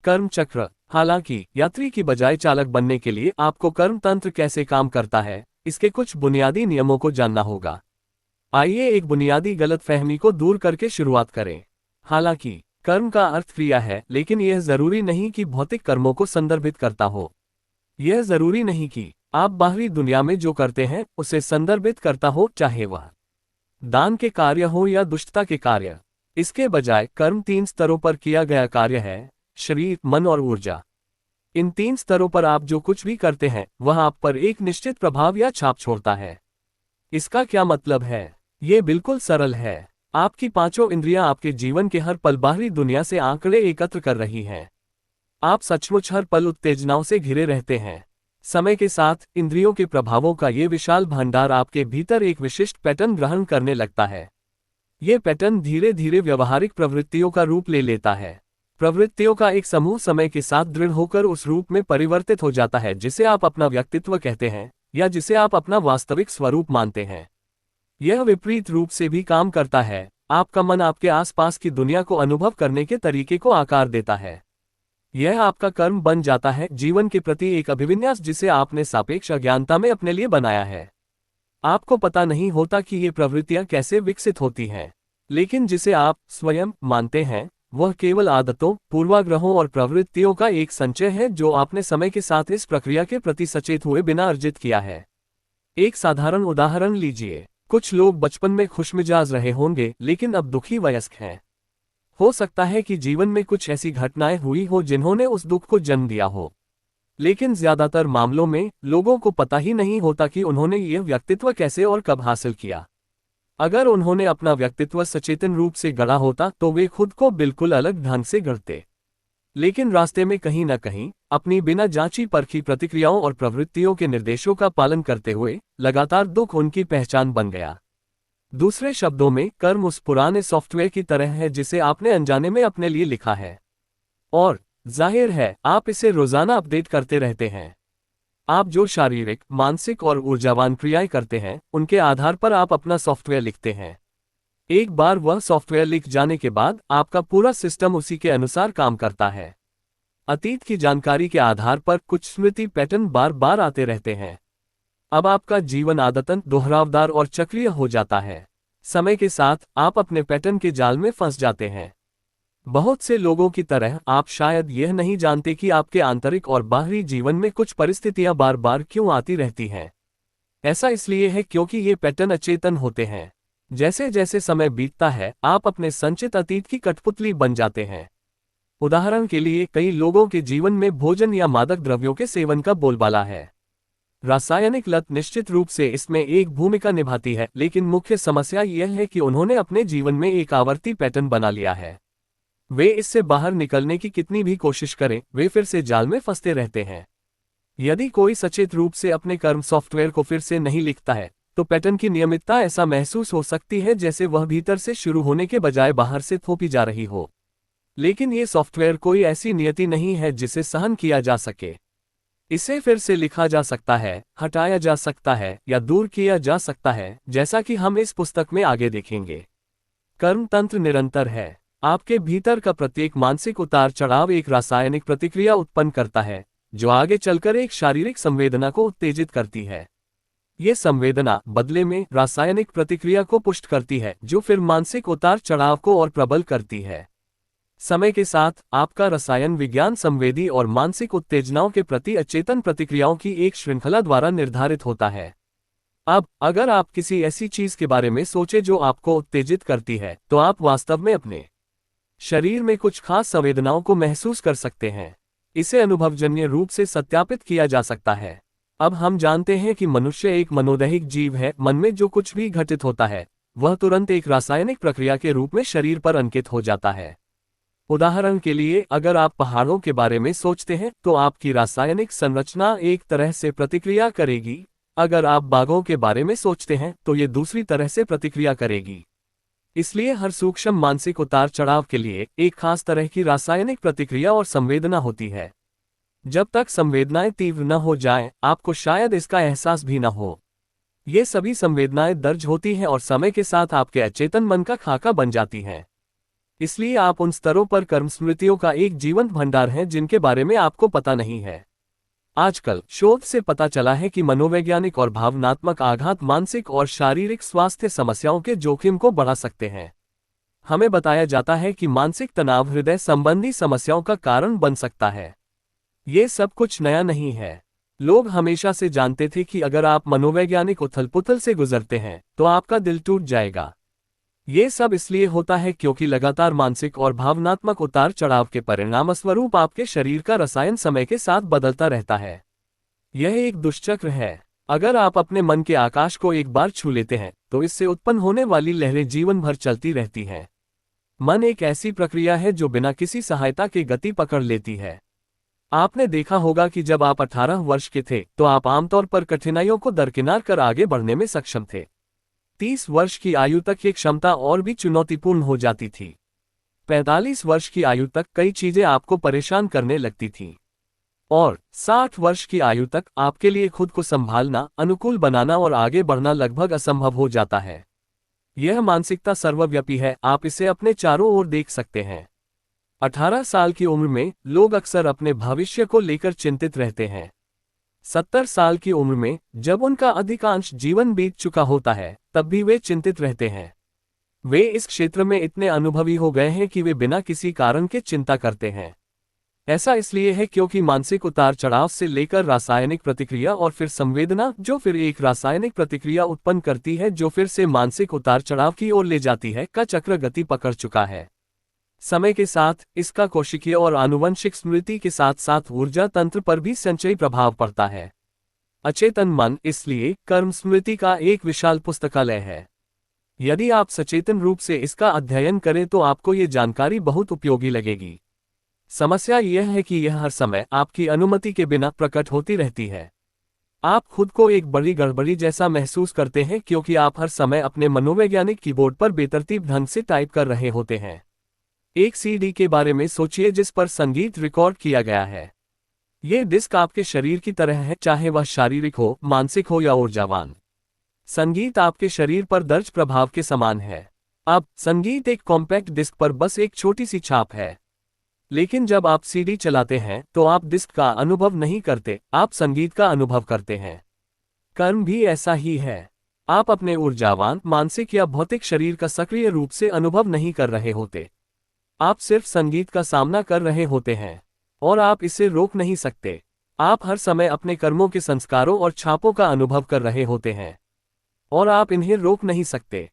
कर्म चक्र। हालांकि यात्री की बजाय चालक बनने के लिए आपको कर्म तंत्र कैसे काम करता है, इसके कुछ बुनियादी नियमों को जानना होगा। आइए एक बुनियादी गलतफहमी को दूर करके शुरुआत करें। हालांकि कर्म का अर्थ क्रिया है, लेकिन यह जरूरी नहीं कि भौतिक कर्मों को संदर्भित करता हो। यह जरूरी नहीं कि आप बाहरी दुनिया में जो करते हैं उसे संदर्भित करता हो, चाहे वह दान के कार्य हो या दुष्टता के कार्य। इसके बजाय कर्म 3 स्तरों पर किया गया कार्य है: शरीर, मन और ऊर्जा। इन 3 स्तरों पर आप जो कुछ भी करते हैं वह आप पर एक निश्चित प्रभाव या छाप छोड़ता है। इसका क्या मतलब है? ये बिल्कुल सरल है। आपकी 5 इंद्रियां आपके जीवन के हर पल बाहरी दुनिया से आंकड़े एकत्र कर रही हैं। आप सचमुच हर पल उत्तेजनाओं से घिरे रहते हैं। समय के साथ इंद्रियों के प्रभावों का ये विशाल भंडार आपके भीतर एक विशिष्ट पैटर्न ग्रहण करने लगता है। ये पैटर्न धीरे धीरे व्यवहारिक प्रवृत्तियों का रूप ले लेता है। प्रवृत्तियों का एक समूह समय के साथ दृढ़ होकर उस रूप में परिवर्तित हो जाता है जिसे आप अपना व्यक्तित्व कहते हैं या जिसे आप अपना वास्तविक स्वरूप मानते हैं। यह विपरीत रूप से भी काम करता है। आपका मन आपके आसपास की दुनिया को अनुभव करने के तरीके को आकार देता है। यह आपका कर्म बन जाता है, जीवन के प्रति एक अभिविन्यास जिसे आपने सापेक्ष अज्ञानता में अपने लिए बनाया है। आपको पता नहीं होता कि ये प्रवृत्तियां कैसे विकसित होती हैं, लेकिन जिसे आप स्वयं मानते हैं वह केवल आदतों, पूर्वाग्रहों और प्रवृत्तियों का एक संचय है जो आपने समय के साथ इस प्रक्रिया के प्रति सचेत हुए बिना अर्जित किया है। एक साधारण उदाहरण लीजिए। कुछ लोग बचपन में खुशमिजाज रहे होंगे लेकिन अब दुखी वयस्क हैं। हो सकता है कि जीवन में कुछ ऐसी घटनाएं हुई हो जिन्होंने उस दुख को जन्म दिया हो, लेकिन ज्यादातर मामलों में लोगों को पता ही नहीं होता कि उन्होंने यह व्यक्तित्व कैसे और कब हासिल किया। अगर उन्होंने अपना व्यक्तित्व सचेतन रूप से गढ़ा होता तो वे खुद को बिल्कुल अलग ढंग से गढ़ते, लेकिन रास्ते में कहीं न कहीं अपनी बिना जांची परखी प्रतिक्रियाओं और प्रवृत्तियों के निर्देशों का पालन करते हुए लगातार दुख उनकी पहचान बन गया। दूसरे शब्दों में, कर्म उस पुराने सॉफ्टवेयर की तरह है जिसे आपने अनजाने में अपने लिए लिखा है, और जाहिर है आप इसे रोजाना अपडेट करते रहते हैं। आप जो शारीरिक, मानसिक और ऊर्जावान क्रियाएं करते हैं उनके आधार पर आप अपना सॉफ्टवेयर लिखते हैं। एक बार वह सॉफ्टवेयर लिख जाने के बाद आपका पूरा सिस्टम उसी के अनुसार काम करता है। अतीत की जानकारी के आधार पर कुछ स्मृति पैटर्न बार बार आते रहते हैं। अब आपका जीवन आदतन दोहरावदार और चक्रीय हो जाता है। समय के साथ आप अपने पैटर्न के जाल में फंस जाते हैं। बहुत से लोगों की तरह आप शायद यह नहीं जानते कि आपके आंतरिक और बाहरी जीवन में कुछ परिस्थितियां बार बार क्यों आती रहती हैं। ऐसा इसलिए है क्योंकि ये पैटर्न अचेतन होते हैं। जैसे जैसे समय बीतता है आप अपने संचित अतीत की कठपुतली बन जाते हैं। उदाहरण के लिए, कई लोगों के जीवन में भोजन या मादक द्रव्यों के सेवन का बोलबाला है। रासायनिक लत निश्चित रूप से इसमें एक भूमिका निभाती है, लेकिन मुख्य समस्या यह है कि उन्होंने अपने जीवन में एक आवर्ती पैटर्न बना लिया है। वे इससे बाहर निकलने की कितनी भी कोशिश करें, वे फिर से जाल में फंसते रहते हैं। यदि कोई सचेत रूप से अपने कर्म सॉफ्टवेयर को फिर से नहीं लिखता है तो पैटर्न की नियमितता ऐसा महसूस हो सकती है जैसे वह भीतर से शुरू होने के बजाय बाहर से थोपी जा रही हो। लेकिन ये सॉफ्टवेयर कोई ऐसी नियति नहीं है जिसे सहन किया जा सके। इसे फिर से लिखा जा सकता है, हटाया जा सकता है या दूर किया जा सकता है, जैसा कि हम इस पुस्तक में आगे देखेंगे। कर्म तंत्र निरंतर है। आपके भीतर का प्रत्येक मानसिक उतार चढ़ाव एक रासायनिक प्रतिक्रिया उत्पन्न करता है जो आगे चलकर एक शारीरिक संवेदना को उत्तेजित करती है। ये संवेदना बदले में रासायनिक प्रतिक्रिया को पुष्ट करती है जो फिर मानसिक उतार चढ़ाव को और प्रबल करती है। समय के साथ आपका रसायन विज्ञान संवेदी और मानसिक उत्तेजनाओं के प्रति अचेतन प्रतिक्रियाओं की एक श्रृंखला द्वारा निर्धारित होता है। अब अगर आप किसी ऐसी चीज के बारे में सोचें जो आपको उत्तेजित करती है तो आप वास्तव में अपने शरीर में कुछ खास संवेदनाओं को महसूस कर सकते हैं। इसे अनुभवजन्य रूप से सत्यापित किया जा सकता है। अब हम जानते हैं कि मनुष्य एक मनोदैहिक जीव है। मन में जो कुछ भी घटित होता है वह तुरंत एक रासायनिक प्रक्रिया के रूप में शरीर पर अंकित हो जाता है। उदाहरण के लिए, अगर आप पहाड़ों के बारे में सोचते हैं तो आपकी रासायनिक संरचना एक तरह से प्रतिक्रिया करेगी। अगर आप बाघों के बारे में सोचते हैं तो ये दूसरी तरह से प्रतिक्रिया करेगी। इसलिए हर सूक्ष्म मानसिक उतार चढ़ाव के लिए एक खास तरह की रासायनिक प्रतिक्रिया और संवेदना होती है। जब तक संवेदनाएं तीव्र न हो जाएं, आपको शायद इसका एहसास भी न हो। ये सभी संवेदनाएं दर्ज होती हैं और समय के साथ आपके अचेतन मन का खाका बन जाती हैं। इसलिए आप उन स्तरों पर कर्म स्मृतियों का एक जीवंत भंडार हैं जिनके बारे में आपको पता नहीं है। आजकल शोध से पता चला है कि मनोवैज्ञानिक और भावनात्मक आघात मानसिक और शारीरिक स्वास्थ्य समस्याओं के जोखिम को बढ़ा सकते हैं। हमें बताया जाता है कि मानसिक तनाव हृदय संबंधी समस्याओं का कारण बन सकता है। ये सब कुछ नया नहीं है। लोग हमेशा से जानते थे कि अगर आप मनोवैज्ञानिक उथल-पुथल से गुजरते हैं तो आपका दिल टूट जाएगा। ये सब इसलिए होता है क्योंकि लगातार मानसिक और भावनात्मक उतार चढ़ाव के परिणामस्वरूप आपके शरीर का रसायन समय के साथ बदलता रहता है। यह एक दुष्चक्र है। अगर आप अपने मन के आकाश को एक बार छू लेते हैं तो इससे उत्पन्न होने वाली लहरें जीवन भर चलती रहती हैं। मन एक ऐसी प्रक्रिया है जो बिना किसी सहायता के गति पकड़ लेती है। आपने देखा होगा कि जब आप 18 वर्ष के थे तो आप आमतौर पर कठिनाइयों को दरकिनार कर आगे बढ़ने में सक्षम थे। 30 वर्ष की आयु तक ये क्षमता और भी चुनौतीपूर्ण हो जाती थी। 45 वर्ष की आयु तक कई चीजें आपको परेशान करने लगती थीं। और 60 वर्ष की आयु तक आपके लिए खुद को संभालना, अनुकूल बनाना और आगे बढ़ना लगभग असंभव हो जाता है। यह मानसिकता सर्वव्यापी है, आप इसे अपने चारों ओर देख सकते हैं। 18 साल की उम्र में लोग अक्सर अपने भविष्य को लेकर चिंतित रहते हैं। 70 साल की उम्र में, जब उनका अधिकांश जीवन बीत चुका होता है, तब भी वे चिंतित रहते हैं। वे इस क्षेत्र में इतने अनुभवी हो गए हैं कि वे बिना किसी कारण के चिंता करते हैं। ऐसा इसलिए है क्योंकि मानसिक उतार चढ़ाव से लेकर रासायनिक प्रतिक्रिया और फिर संवेदना, जो फिर एक रासायनिक प्रतिक्रिया उत्पन्न करती है जो फिर से मानसिक उतार चढ़ाव की ओर ले जाती है, का चक्र गति पकड़ चुका है। समय के साथ इसका कोशिकीय और आनुवंशिक स्मृति के साथ साथ ऊर्जा तंत्र पर भी संचयी प्रभाव पड़ता है। अचेतन मन इसलिए कर्म स्मृति का एक विशाल पुस्तकालय है। यदि आप सचेतन रूप से इसका अध्ययन करें तो आपको ये जानकारी बहुत उपयोगी लगेगी। समस्या यह है कि यह हर समय आपकी अनुमति के बिना प्रकट होती रहती है। आप खुद को एक बड़ी गड़बड़ी जैसा महसूस करते हैं क्योंकि आप हर समय अपने मनोवैज्ञानिक कीबोर्ड पर बेतरतीब ढंग से टाइप कर रहे होते हैं। एक सीडी के बारे में सोचिए जिस पर संगीत रिकॉर्ड किया गया है। ये डिस्क आपके शरीर की तरह है, चाहे वह शारीरिक हो, मानसिक हो या ऊर्जावान। संगीत आपके शरीर पर दर्ज प्रभाव के समान है। अब संगीत एक कॉम्पैक्ट डिस्क पर बस एक छोटी सी छाप है। लेकिन जब आप सीडी चलाते हैं तो आप डिस्क का अनुभव नहीं करते, आप संगीत का अनुभव करते हैं। कर्म भी ऐसा ही है। आप अपने ऊर्जावान, मानसिक या भौतिक शरीर का सक्रिय रूप से अनुभव नहीं कर रहे होते। आप सिर्फ संगीत का सामना कर रहे होते हैं और आप इसे रोक नहीं सकते। आप हर समय अपने कर्मों के संस्कारों और छापों का अनुभव कर रहे होते हैं और आप इन्हें रोक नहीं सकते।